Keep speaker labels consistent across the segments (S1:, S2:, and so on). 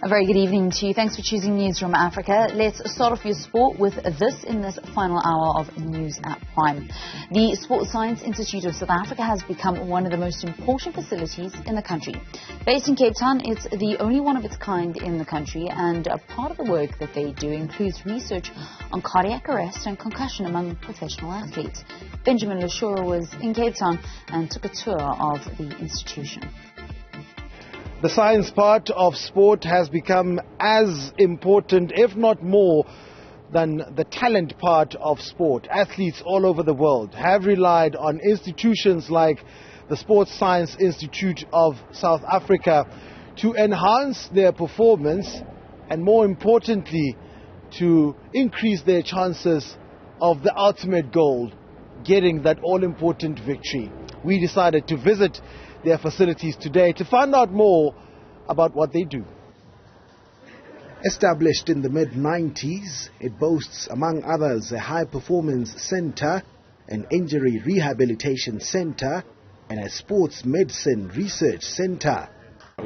S1: A very good evening to you. Thanks for choosing Newzroom Afrika. Let's start off your sport with this in this final hour of News at Prime. The Sports Science Institute of South Africa has become one of the most important facilities in the country. Based in Cape Town, it's the only one of its kind in the country, and a part of the work that they do includes research on cardiac arrest and concussion among professional athletes. Benjamin Leshoro was in Cape Town and took a tour of the institution.
S2: The science part of sport has become as important, if not more, than the talent part of sport. Athletes all over the world have relied on institutions like the Sports Science Institute of South Africa to enhance their performance and, more importantly, to increase their chances of the ultimate goal, getting that all-important victory. We decided to visit their facilities today to find out more about what they do. Established in the mid-90s, it boasts, among others, a high-performance center, an injury rehabilitation center, and a sports medicine research center.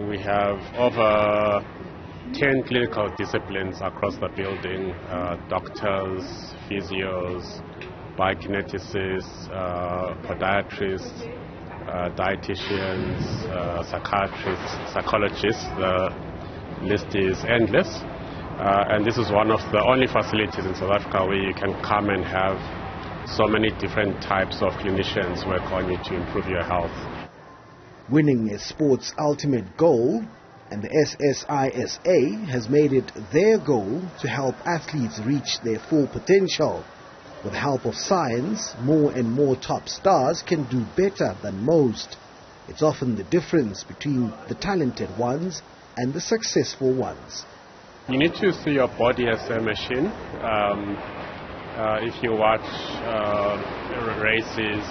S3: We have over 10 clinical disciplines across the building, doctors, physios, biokineticists, podiatrists, dietitians, psychiatrists, psychologists. The list is endless, and this is one of the only facilities in South Africa where you can come and have so many different types of clinicians work on you to improve your health.
S2: Winning is sport's ultimate goal, and the SSISA has made it their goal to help athletes reach their full potential. With the help of science, more and more top stars can do better than most. It's often the difference between the talented ones and the successful ones.
S3: You need to see your body as a machine. If you watch races,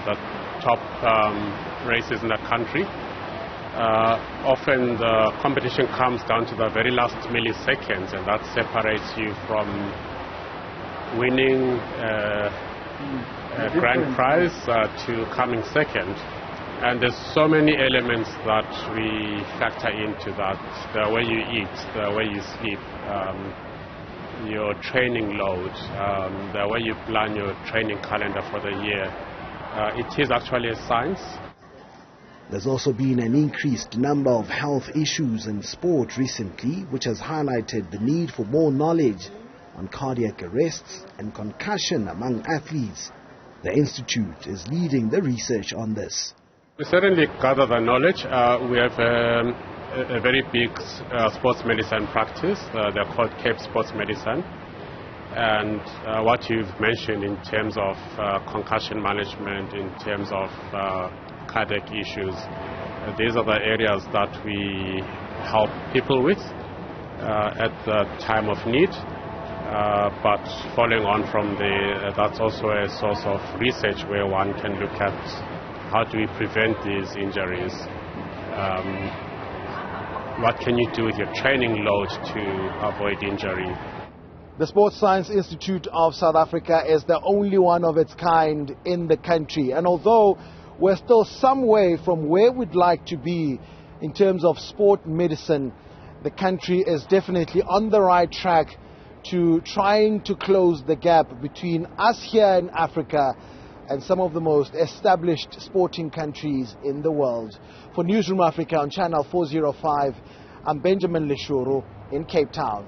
S3: the top races in the country, often the competition comes down to the very last milliseconds, and that separates you from winning a grand prize to coming second. And there's so many elements that we factor into that: the way you eat, the way you sleep, your training load, the way you plan your training calendar for the year. It is actually a science.
S2: There's also been an increased number of health issues in sport recently, which has highlighted the need for more knowledge on cardiac arrests and concussion among athletes. The Institute is leading the research on this.
S3: We certainly gather the knowledge. We have a very big sports medicine practice. They're called Cape Sports Medicine. And what you've mentioned in terms of concussion management, in terms of cardiac issues, these are the areas that we help people with at the time of need. But following on from there, that's also a source of research where one can look at how do we prevent these injuries. What can you do with your training load to avoid injury?
S2: The Sports Science Institute of South Africa is the only one of its kind in the country. And although we're still some way from where we'd like to be in terms of sport medicine, the country is definitely on the right track to trying to close the gap between us here in Africa and some of the most established sporting countries in the world. For Newzroom Afrika on Channel 405, I'm Benjamin Leshoro in Cape Town.